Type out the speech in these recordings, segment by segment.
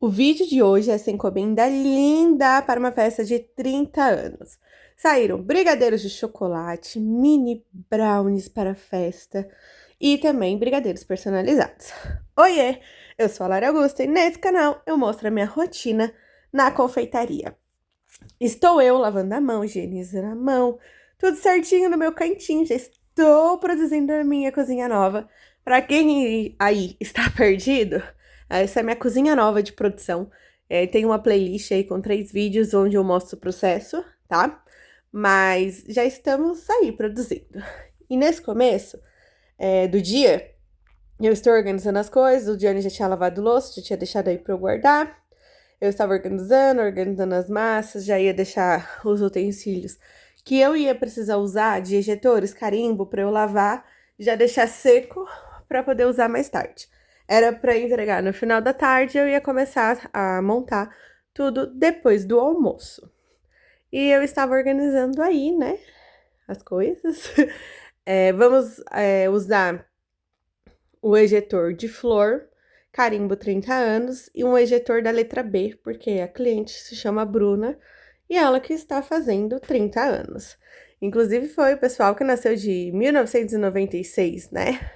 O vídeo de hoje é essa encomenda linda para uma festa de 30 anos. Saíram brigadeiros de chocolate, mini brownies para a festa e também brigadeiros personalizados. Oiê, eu sou a Lara Augusta e nesse canal eu mostro a minha rotina na confeitaria. Estou eu lavando a mão, higienizando a mão, tudo certinho no meu cantinho, já estou produzindo a minha cozinha nova. Para quem aí está perdido, essa é a minha cozinha nova de produção. Tem uma playlist aí com 3 vídeos onde eu mostro o processo, tá? Mas já estamos aí produzindo. E nesse começo do dia, eu estou organizando as coisas, o Diane já tinha lavado louça, já tinha deixado aí para eu guardar. Eu estava organizando as massas, já ia deixar os utensílios que eu ia precisar usar de ejetores, carimbo, para eu lavar, já deixar seco para poder usar mais tarde. Era para entregar no final da tarde, eu ia começar a montar tudo depois do almoço. E eu estava organizando aí, né, as coisas. Vamos usar o ejetor de flor, carimbo 30 anos, e um ejetor da letra B, porque a cliente se chama Bruna e ela que está fazendo 30 anos. Inclusive foi o pessoal que nasceu de 1996, né?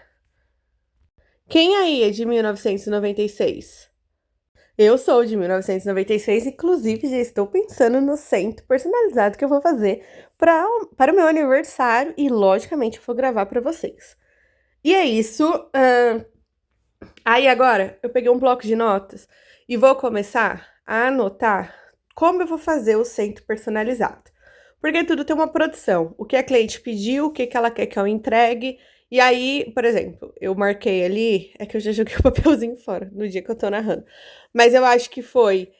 Quem aí é de 1996? Eu sou de 1996, inclusive já estou pensando no centro personalizado que eu vou fazer para o meu aniversário e, logicamente, eu vou gravar para vocês. E é isso. Aí agora eu peguei um bloco de notas e vou começar a anotar como eu vou fazer o centro personalizado. Porque tudo tem uma produção. O que a cliente pediu, o que ela quer que eu entregue. E aí, por exemplo, eu marquei ali, é que eu já joguei o papelzinho fora no dia que eu tô narrando. Mas eu acho que foi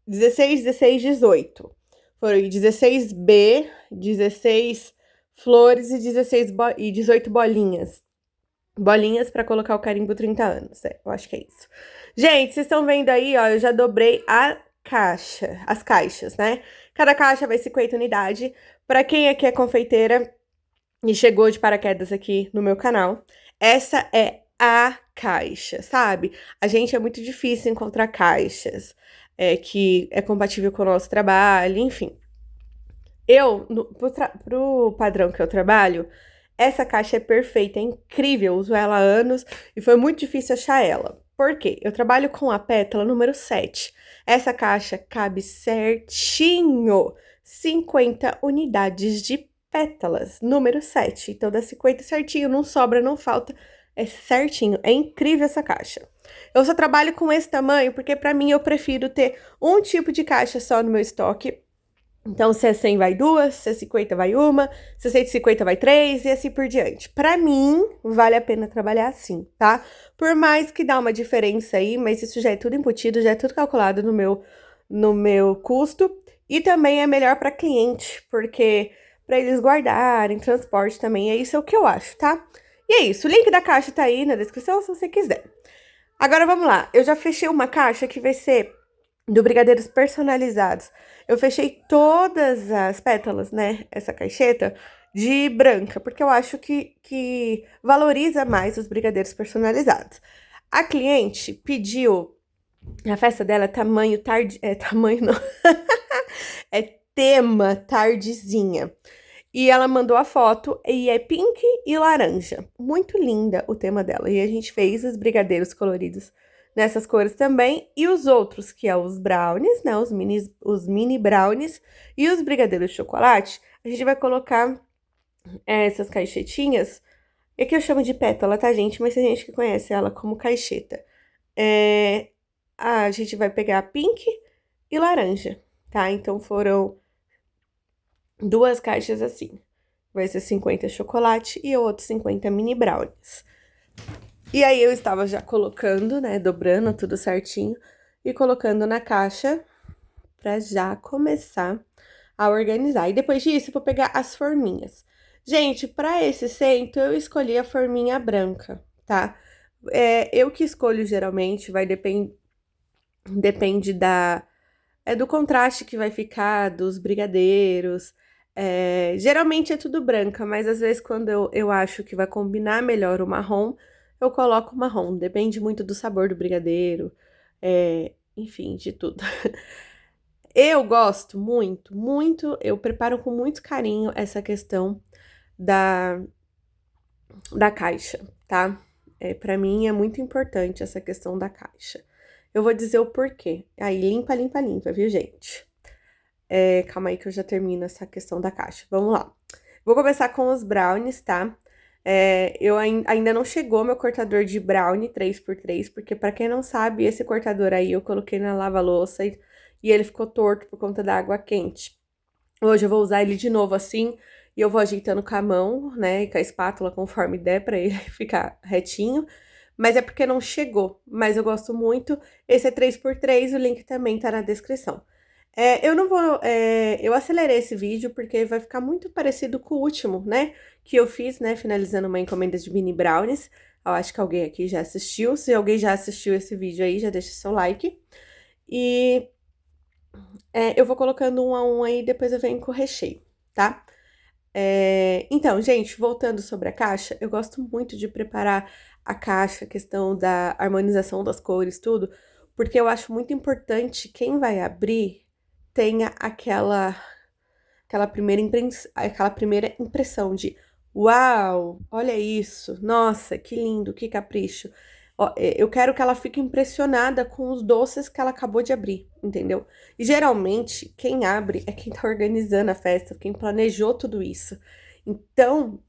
16, 16, 18. Foi 16B, 16 flores e 18 bolinhas. Bolinhas para colocar o carimbo 30 anos, eu acho que é isso. Gente, vocês estão vendo aí, ó, eu já dobrei as caixas, né? Cada caixa vai 50 unidades. Para quem aqui é confeiteira e chegou de paraquedas aqui no meu canal, essa é a caixa, sabe? A gente é muito difícil encontrar caixas que é compatível com o nosso trabalho, enfim. Pro padrão que eu trabalho, essa caixa é perfeita, é incrível, uso ela há anos e foi muito difícil achar ela. Por quê? Eu trabalho com a pétala número 7. Essa caixa cabe certinho 50 unidades de pétalas, número 7. Então dá 50 certinho, não sobra, não falta, é certinho. É incrível essa caixa. Eu só trabalho com esse tamanho porque pra mim eu prefiro ter um tipo de caixa só no meu estoque. Então, se é 100 vai 2, se é 50 vai 1, se é 150 vai 3 e assim por diante. Pra mim, vale a pena trabalhar assim, tá? Por mais que dá uma diferença aí, mas isso já é tudo embutido, já é tudo calculado no meu custo. E também é melhor pra cliente, porque pra eles guardarem, transporte também, é isso é o que eu acho, tá? E é isso, o link da caixa tá aí na descrição se você quiser. Agora vamos lá, eu já fechei uma caixa que vai ser do brigadeiros personalizados. Eu fechei todas as pétalas, né, essa caixeta, de branca, porque eu acho que valoriza mais os brigadeiros personalizados. A cliente pediu, a festa dela é tamanho tarde, tamanho não, é tema tardezinha. E ela mandou a foto e é pink e laranja. Muito linda o tema dela. E a gente fez os brigadeiros coloridos nessas cores também. E os outros, que é os brownies, né? Os mini brownies e os brigadeiros de chocolate. A gente vai colocar essas caixetinhas. É que eu chamo de pétala, tá, gente? Mas tem gente que conhece ela como caixeta. A gente vai pegar pink e laranja, tá? Então foram 2 caixas assim. Vai ser 50 chocolate e o outro 50 mini brownies. E aí eu estava já colocando, né, dobrando tudo certinho e colocando na caixa pra já começar a organizar. E depois disso eu vou pegar as forminhas. Gente, para esse centro eu escolhi a forminha branca, tá? Eu que escolho geralmente, depende do contraste que vai ficar, dos brigadeiros. Geralmente é tudo branca, mas às vezes quando eu acho que vai combinar melhor o marrom, eu coloco o marrom. Depende muito do sabor do brigadeiro, enfim, de tudo. Eu gosto muito, muito, eu preparo com muito carinho essa questão da, da caixa, tá? Para mim é muito importante essa questão da caixa. Eu vou dizer o porquê. Aí, limpa, limpa, limpa, viu, gente? Calma aí que eu já termino essa questão da caixa. Vamos lá. Vou começar com os brownies, tá? Ainda não chegou meu cortador de brownie 3x3, porque pra quem não sabe, esse cortador aí eu coloquei na lava-louça e ele ficou torto por conta da água quente. Hoje eu vou usar ele de novo assim, e eu vou ajeitando com a mão, né, e com a espátula conforme der pra ele ficar retinho. Mas é porque não chegou, mas eu gosto muito. Esse é 3x3, o link também tá na descrição. Eu não vou. Eu acelerei esse vídeo porque vai ficar muito parecido com o último, né? Que eu fiz, né? Finalizando uma encomenda de mini brownies. Eu acho que alguém aqui já assistiu. Se alguém já assistiu esse vídeo aí, já deixa seu like. E eu vou colocando um a um aí, depois eu venho com o recheio, tá? Então, gente, voltando sobre a caixa, eu gosto muito de preparar a caixa, a questão da harmonização das cores, tudo, porque eu acho muito importante quem vai abrir tenha aquela primeira impressão de uau, olha isso, nossa, que lindo, que capricho. Ó, eu quero que ela fique impressionada com os doces que ela acabou de abrir, entendeu? E geralmente quem abre é quem tá organizando a festa, quem planejou tudo isso. Então,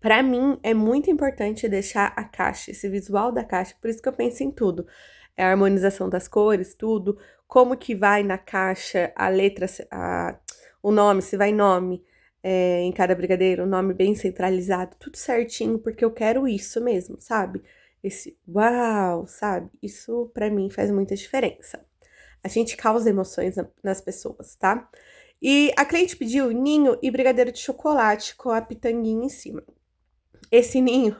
pra mim é muito importante deixar a caixa, esse visual da caixa, por isso que eu penso em tudo. É a harmonização das cores, tudo, como que vai na caixa a letra, o nome, se vai nome em cada brigadeiro, o nome bem centralizado, tudo certinho, porque eu quero isso mesmo, sabe? Esse uau, sabe? Isso pra mim faz muita diferença. A gente causa emoções nas pessoas, tá? E a cliente pediu ninho e brigadeiro de chocolate com a pitanguinha em cima. Esse ninho,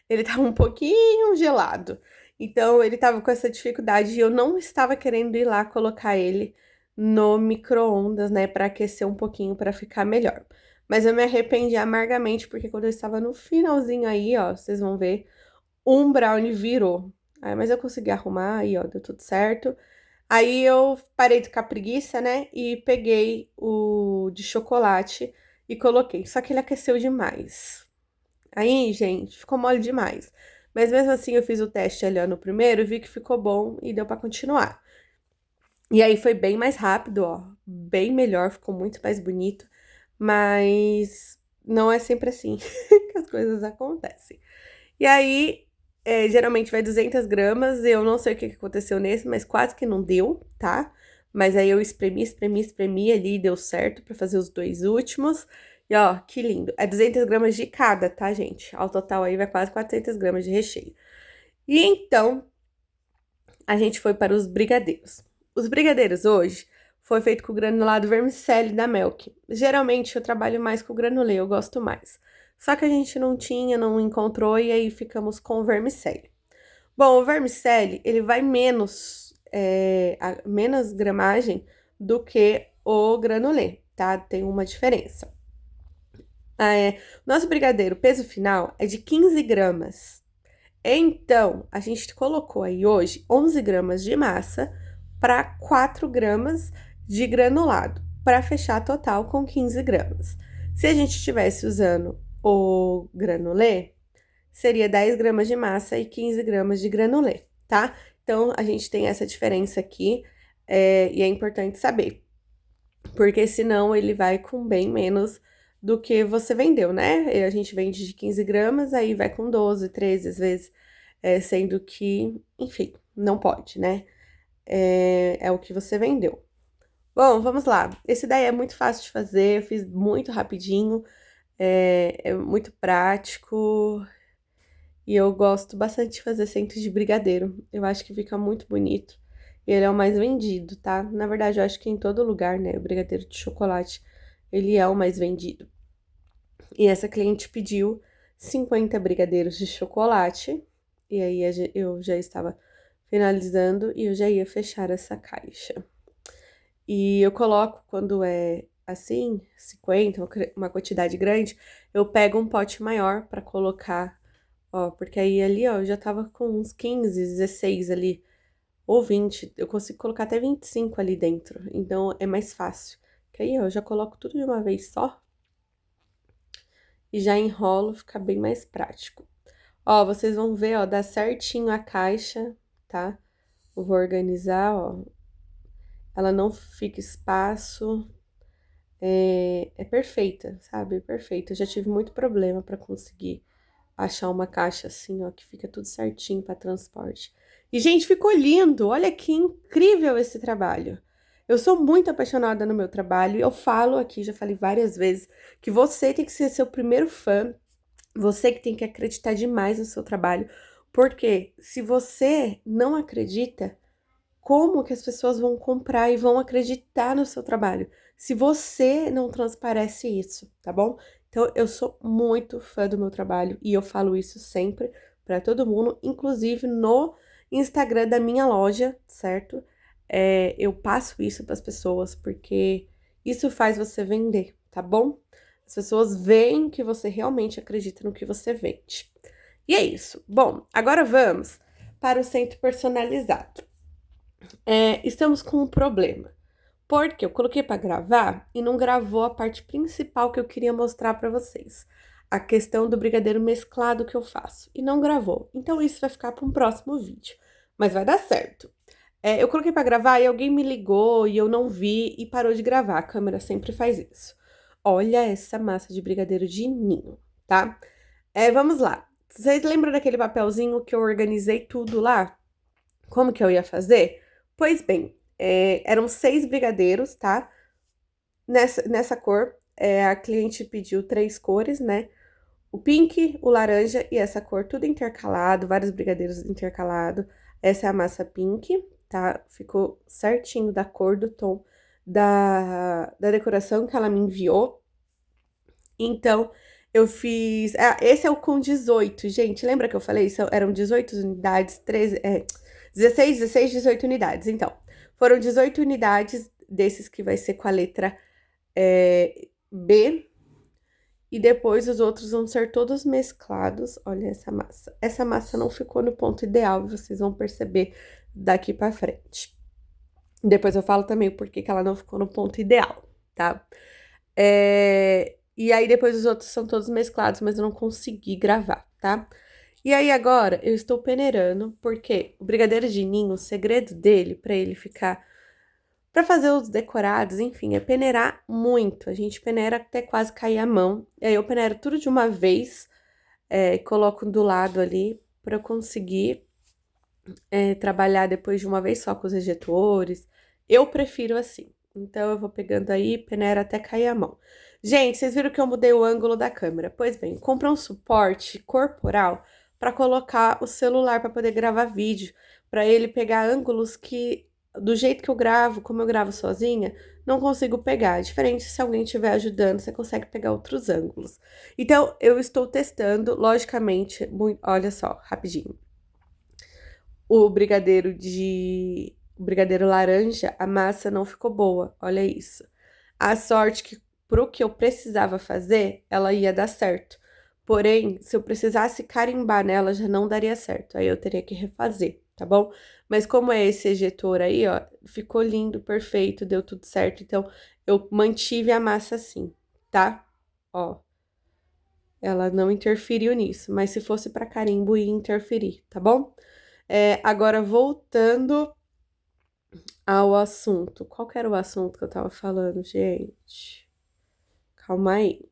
ele tava um pouquinho gelado. Então, ele tava com essa dificuldade e eu não estava querendo ir lá colocar ele no micro-ondas, né, para aquecer um pouquinho para ficar melhor. Mas eu me arrependi amargamente porque quando eu estava no finalzinho aí, ó, vocês vão ver, um brownie virou. Mas eu consegui arrumar aí, ó, deu tudo certo. Aí eu parei de ficar preguiça, né, e peguei o de chocolate e coloquei. Só que ele aqueceu demais. Aí, gente, ficou mole demais. Mas mesmo assim, eu fiz o teste ali ó, no primeiro, vi que ficou bom e deu pra continuar. E aí foi bem mais rápido, ó, bem melhor, ficou muito mais bonito. Mas não é sempre assim que as coisas acontecem. E aí, geralmente vai 200 gramas, eu não sei o que aconteceu nesse, mas quase que não deu, tá? Mas aí eu espremi ali, deu certo pra fazer os dois últimos. E ó, que lindo. É 200 gramas de cada, tá, gente? Ao total aí vai quase 400 gramas de recheio. E então, a gente foi para os brigadeiros. Os brigadeiros hoje foi feito com o granulado vermicelli da Melk. Geralmente eu trabalho mais com o granulê, eu gosto mais. Só que a gente não tinha, não encontrou e aí ficamos com o vermicelli. Bom, o vermicelli, ele vai menos gramagem do que o granulê, tá? Tem uma diferença. Nosso brigadeiro, peso final, é de 15 gramas. Então, a gente colocou aí hoje 11 gramas de massa para 4 gramas de granulado, para fechar total com 15 gramas. Se a gente estivesse usando o granulê, seria 10 gramas de massa e 15 gramas de granulê, tá? Então, a gente tem essa diferença aqui, e é importante saber, porque senão ele vai com bem menos do que você vendeu, né? A gente vende de 15 gramas, aí vai com 12, 13 às vezes, sendo que, enfim, não pode, né? É o que você vendeu. Bom, vamos lá. Esse daí é muito fácil de fazer, eu fiz muito rapidinho, é muito prático e eu gosto bastante de fazer centro de brigadeiro. Eu acho que fica muito bonito e ele é o mais vendido, tá? Na verdade, eu acho que em todo lugar, né, o brigadeiro de chocolate, ele é o mais vendido. E essa cliente pediu 50 brigadeiros de chocolate. E aí eu já estava finalizando e eu já ia fechar essa caixa. E eu coloco, quando é assim, 50, uma quantidade grande, eu pego um pote maior para colocar, ó, porque aí ali, ó, eu já tava com uns 15, 16 ali, ou 20, eu consigo colocar até 25 ali dentro, então é mais fácil. Que aí, ó, eu já coloco tudo de uma vez só e já enrolo, fica bem mais prático. Ó, vocês vão ver, ó, dá certinho a caixa, tá? Eu vou organizar, ó, ela não fica espaço, é perfeita, sabe? Perfeita. Eu já tive muito problema pra conseguir achar uma caixa assim, ó, que fica tudo certinho para transporte. E, gente, ficou lindo! Olha que incrível esse trabalho. Eu sou muito apaixonada no meu trabalho e eu falo aqui, já falei várias vezes, que você tem que ser seu primeiro fã, você que tem que acreditar demais no seu trabalho, porque se você não acredita, como que as pessoas vão comprar e vão acreditar no seu trabalho, se você não transparece isso, tá bom? Então, eu sou muito fã do meu trabalho e eu falo isso sempre para todo mundo, inclusive no Instagram da minha loja, certo? Eu passo isso para as pessoas porque isso faz você vender, tá bom? As pessoas veem que você realmente acredita no que você vende. E é isso. Bom, agora vamos para o centro personalizado. Estamos com um problema, porque eu coloquei para gravar e não gravou a parte principal que eu queria mostrar para vocês, a questão do brigadeiro mesclado que eu faço, e não gravou. Então isso vai ficar para um próximo vídeo, mas vai dar certo. Eu coloquei para gravar e alguém me ligou e eu não vi e parou de gravar, a câmera sempre faz isso. Olha essa massa de brigadeiro de ninho, tá? Vamos lá. Vocês lembram daquele papelzinho que eu organizei tudo lá? Como que eu ia fazer? Pois bem, eram 6 brigadeiros, tá? Nessa cor, a cliente pediu 3 cores, né? O pink, o laranja e essa cor, tudo intercalado, vários brigadeiros intercalados. Essa é a massa pink, tá? Ficou certinho da cor do tom da decoração que ela me enviou. Então, eu fiz. Esse é o com 18, gente. Lembra que eu falei? Eram 18 unidades, 13, 16, 16, 18 unidades. Então, foram 18 unidades desses que vai ser com a letra B. E depois os outros vão ser todos mesclados. Olha essa massa. Essa massa não ficou no ponto ideal, vocês vão perceber daqui pra frente. Depois eu falo também o porquê que ela não ficou no ponto ideal, tá? E aí depois os outros são todos mesclados, mas eu não consegui gravar, tá? E aí agora eu estou peneirando, porque o brigadeiro de ninho, o segredo dele, pra ele ficar... Pra fazer os decorados, enfim, é peneirar muito. A gente peneira até quase cair a mão. E aí eu peneiro tudo de uma vez, coloco do lado ali, pra eu conseguir trabalhar depois de uma vez só com os ejetores. Eu prefiro assim. Então, eu vou pegando aí, peneiro até cair a mão. Gente, vocês viram que eu mudei o ângulo da câmera? Pois bem, comprei um suporte corporal para colocar o celular para poder gravar vídeo, para ele pegar ângulos que, do jeito que eu gravo, como eu gravo sozinha, não consigo pegar. Diferente se alguém estiver ajudando, você consegue pegar outros ângulos. Então, eu estou testando, logicamente, olha só, rapidinho. O brigadeiro laranja, a massa não ficou boa, olha isso. A sorte que pro que eu precisava fazer, ela ia dar certo. Porém, se eu precisasse carimbar nela, já não daria certo. Aí eu teria que refazer, tá bom? Mas como é esse ejetor aí, ó, ficou lindo, perfeito, deu tudo certo. Então, eu mantive a massa assim, tá? Ó, ela não interferiu nisso, mas se fosse para carimbo, ia interferir, tá bom? Agora, voltando ao assunto. Qual que era o assunto que eu tava falando, gente? Calma aí.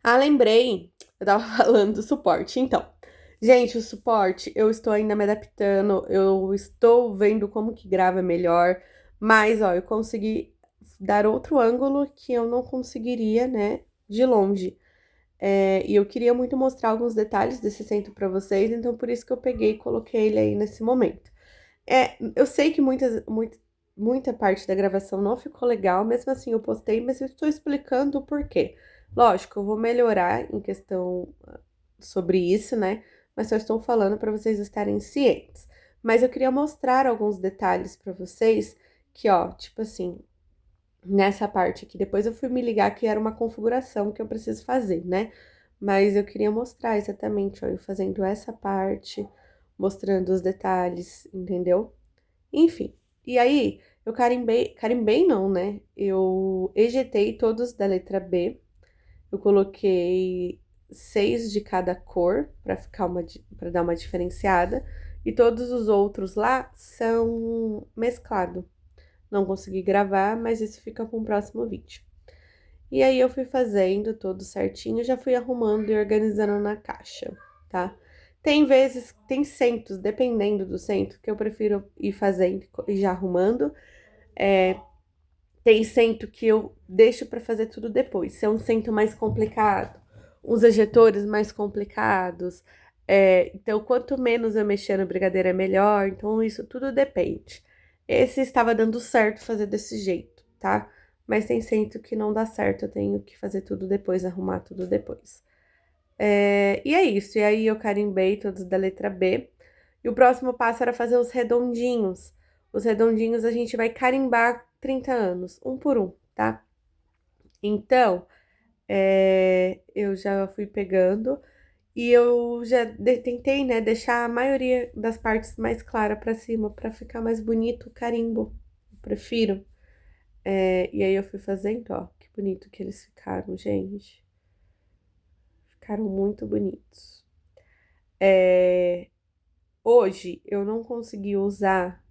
Ah, lembrei. Eu tava falando do suporte. Então, gente, o suporte, eu estou ainda me adaptando. Eu estou vendo como que grava melhor. Mas, ó, eu consegui dar outro ângulo que eu não conseguiria, né, de longe. E eu queria muito mostrar alguns detalhes desse centro pra vocês. Então, por isso que eu peguei e coloquei ele aí nesse momento. Eu sei que muita parte da gravação não ficou legal, mesmo assim eu postei, mas eu estou explicando o porquê. Lógico, eu vou melhorar em questão sobre isso, né? Mas só estou falando para vocês estarem cientes. Mas eu queria mostrar alguns detalhes para vocês que, ó, tipo assim, nessa parte aqui, depois eu fui me ligar que era uma configuração que eu preciso fazer, né? Mas eu queria mostrar exatamente, ó, eu fazendo essa parte, mostrando os detalhes, entendeu? Enfim, e aí eu carimbei não, né? Eu ejetei todos da letra B. Eu coloquei 6 de cada cor para ficar para dar uma diferenciada. E todos os outros lá são mesclado. Não consegui gravar, mas isso fica para um próximo vídeo. E aí eu fui fazendo tudo certinho, já fui arrumando e organizando na caixa, tá? Tem vezes, tem centos, dependendo do centro, que eu prefiro ir fazendo e já arrumando. Tem cento que eu deixo para fazer tudo depois. Se é um cento mais complicado, uns ejetores mais complicados. Então, quanto menos eu mexer no brigadeiro é melhor. Então, isso tudo depende. Esse estava dando certo fazer desse jeito, tá? Mas tem cento que não dá certo, eu tenho que fazer tudo depois, arrumar tudo depois. E é isso. E aí eu carimbei todos da letra B. E o próximo passo era fazer os redondinhos. Os redondinhos a gente vai carimbar 30 anos, um por um, tá? Então, eu já fui pegando e eu já tentei, né, deixar a maioria das partes mais clara pra cima, pra ficar mais bonito o carimbo. Eu prefiro. E aí eu fui fazendo, ó, que bonito que eles ficaram, gente. Ficaram muito bonitos. Hoje eu não consegui usar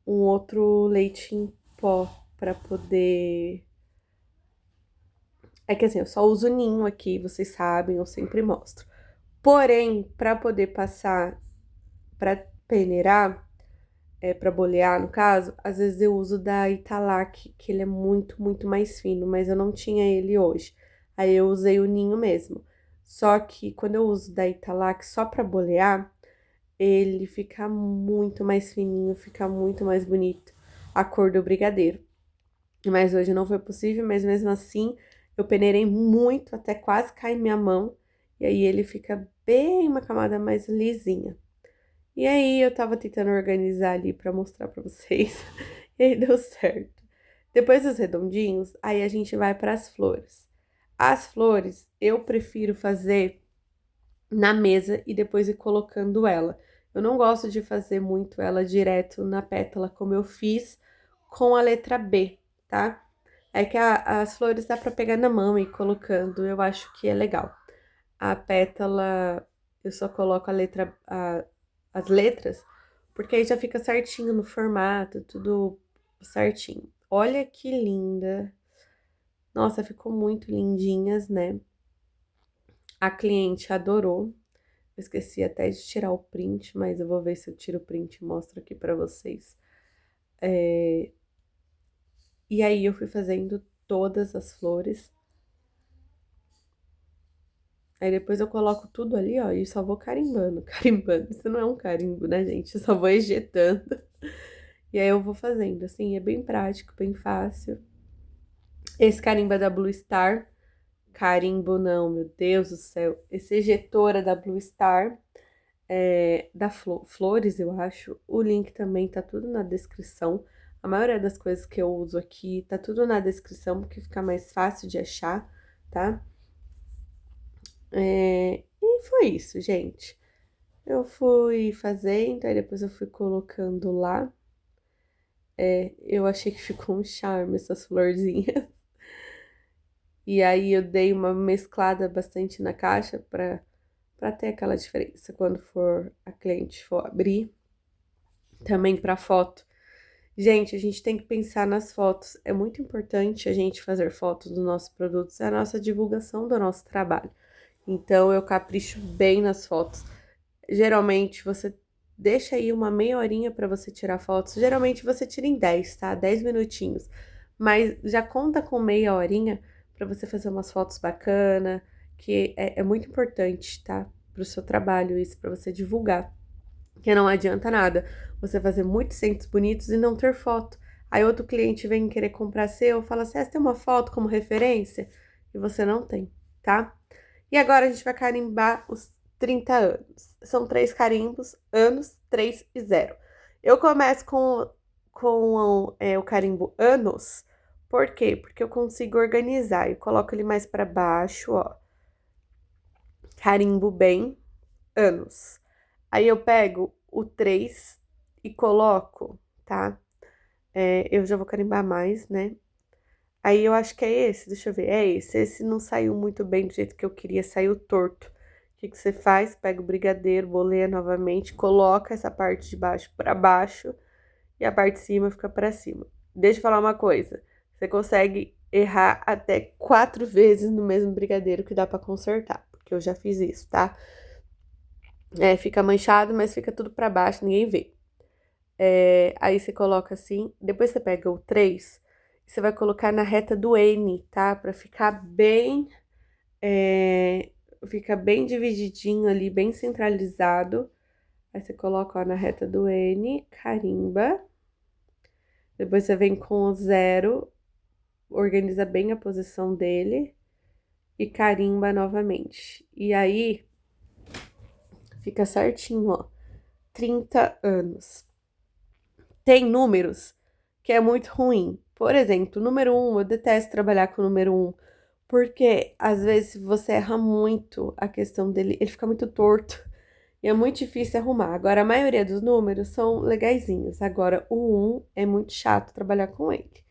um outro leite em pó pra poder. É que assim, eu só uso ninho aqui, vocês sabem, eu sempre mostro. Porém, pra poder passar, pra peneirar, pra bolear no caso, às vezes eu uso da Italac, que ele é muito, muito mais fino, mas eu não tinha ele hoje. Aí eu usei o ninho mesmo. Só que quando eu uso da Italac só pra bolear, ele fica muito mais fininho, fica muito mais bonito a cor do brigadeiro. Mas hoje não foi possível, mas mesmo assim eu peneirei muito até quase cair minha mão. E aí ele fica bem uma camada mais lisinha. E aí eu tava tentando organizar ali pra mostrar pra vocês. E aí deu certo. Depois dos redondinhos, aí a gente vai para as flores. As flores eu prefiro fazer na mesa e depois ir colocando ela. Eu não gosto de fazer muito ela direto na pétala, como eu fiz com a letra B, tá? É que as flores dá pra pegar na mão e ir colocando, eu acho que é legal. A pétala, eu só coloco as letras, porque aí já fica certinho no formato, tudo certinho. Olha que linda! Nossa, ficou muito lindinhas, né? A cliente adorou. Eu esqueci até de tirar o print, mas eu vou ver se eu tiro o print e mostro aqui pra vocês. E aí eu fui fazendo todas as flores. Aí depois eu coloco tudo ali, ó, e só vou carimbando, carimbando. Isso não é um carimbo, né, gente? Eu só vou ejetando. E aí eu vou fazendo, assim, é bem prático, bem fácil. Esse carimbo é da Blue Star. Carimbo não, meu Deus do céu. Esse ejetor é da Blue Star. Da Flores, eu acho. O link também tá tudo na descrição. A maioria das coisas que eu uso aqui tá tudo na descrição, porque fica mais fácil de achar, tá? E foi isso, gente. Eu fui fazendo, aí depois eu fui colocando lá. Eu achei que ficou um charme essas florzinhas. E aí eu dei uma mesclada bastante na caixa pra ter aquela diferença quando for a cliente for abrir. Também pra foto. Gente, a gente tem que pensar nas fotos. É muito importante a gente fazer fotos dos nossos produtos, é a nossa divulgação do nosso trabalho. Então, eu capricho bem nas fotos. Geralmente, você deixa aí uma meia horinha para você tirar fotos. Geralmente, você tira em 10, tá? 10 minutinhos. Mas já conta com meia horinha para você fazer umas fotos bacanas, que é muito importante, tá? Pro seu trabalho, isso, para você divulgar. Que não adianta nada você fazer muitos centros bonitos e não ter foto. Aí outro cliente vem querer comprar seu, fala assim: você tem uma foto como referência? E você não tem, tá? E agora a gente vai carimbar os 30 anos. São 3 carimbos, anos, 3 e 0. Eu começo com o carimbo anos, por quê? Porque eu consigo organizar. Eu coloco ele mais para baixo, ó. Carimbo bem, anos. Aí eu pego o 3 e coloco tá? Eu já vou carimbar mais, né? Aí eu acho que é esse, deixa eu ver, é esse. Esse não saiu muito bem do jeito que eu queria, saiu torto. O que que você faz? Pega o brigadeiro, boleia novamente, coloca essa parte de baixo pra baixo e a parte de cima fica pra cima. Deixa eu falar uma coisa, você consegue errar até 4 vezes no mesmo brigadeiro que dá pra consertar, porque eu já fiz isso, tá? Fica manchado, mas fica tudo pra baixo, ninguém vê. Aí você coloca assim, depois você pega o 3 e você vai colocar na reta do N, tá? Pra fica bem divididinho ali, bem centralizado. Aí você coloca, ó, na reta do N, carimba. Depois você vem com o 0, organiza bem a posição dele e carimba novamente. E aí, fica certinho, ó, 30 anos. Tem números que é muito ruim. Por exemplo, número 1, eu detesto trabalhar com o número 1, porque às vezes você erra muito a questão dele, ele fica muito torto e é muito difícil arrumar. Agora, a maioria dos números são legaisinhos. Agora, o 1 é muito chato trabalhar com ele.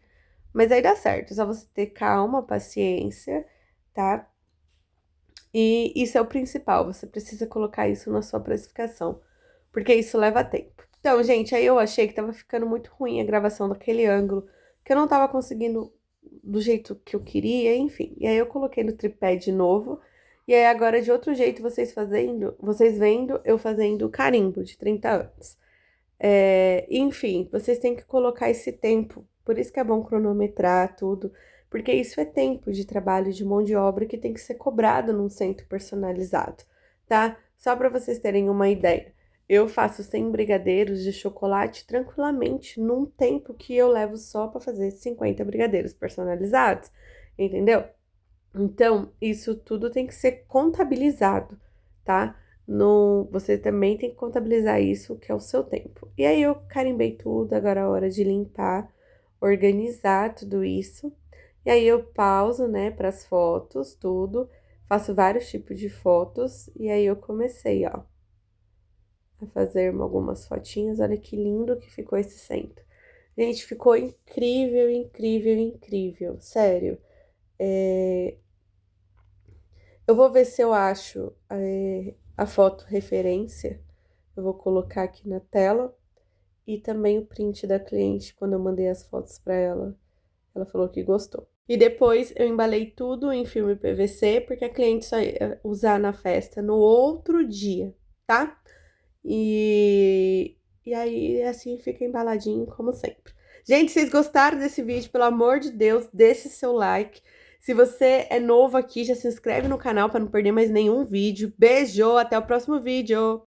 Mas aí dá certo, é só você ter calma, paciência, tá? E isso é o principal, você precisa colocar isso na sua precificação, porque isso leva tempo. Então, gente, aí eu achei que tava ficando muito ruim a gravação daquele ângulo, que eu não tava conseguindo do jeito que eu queria, enfim. E aí eu coloquei no tripé de novo, e aí agora de outro jeito vocês vendo eu fazendo carimbo de 30 anos. Enfim, vocês têm que colocar esse tempo, por isso que é bom cronometrar tudo, porque isso é tempo de trabalho de mão de obra que tem que ser cobrado num centro personalizado, tá? Só para vocês terem uma ideia, eu faço 100 brigadeiros de chocolate tranquilamente num tempo que eu levo só para fazer 50 brigadeiros personalizados, entendeu? Então, isso tudo tem que ser contabilizado, tá? Você também tem que contabilizar isso, que é o seu tempo. E aí eu carimbei tudo, agora é a hora de limpar, organizar tudo isso. E aí eu pauso, né, para as fotos, tudo. Faço vários tipos de fotos. E aí eu comecei, ó, a fazer algumas fotinhas. Olha que lindo que ficou esse centro. Gente, ficou incrível, incrível, incrível. Sério. Eu vou ver se eu acho a foto referência. Eu vou colocar aqui na tela. E também o print da cliente, quando eu mandei as fotos para ela. Ela falou que gostou. E depois eu embalei tudo em filme PVC, porque a cliente só ia usar na festa no outro dia, tá? E aí, assim, fica embaladinho como sempre. Gente, se vocês gostaram desse vídeo, pelo amor de Deus, deixe seu like. Se você é novo aqui, já se inscreve no canal para não perder mais nenhum vídeo. Beijo, até o próximo vídeo!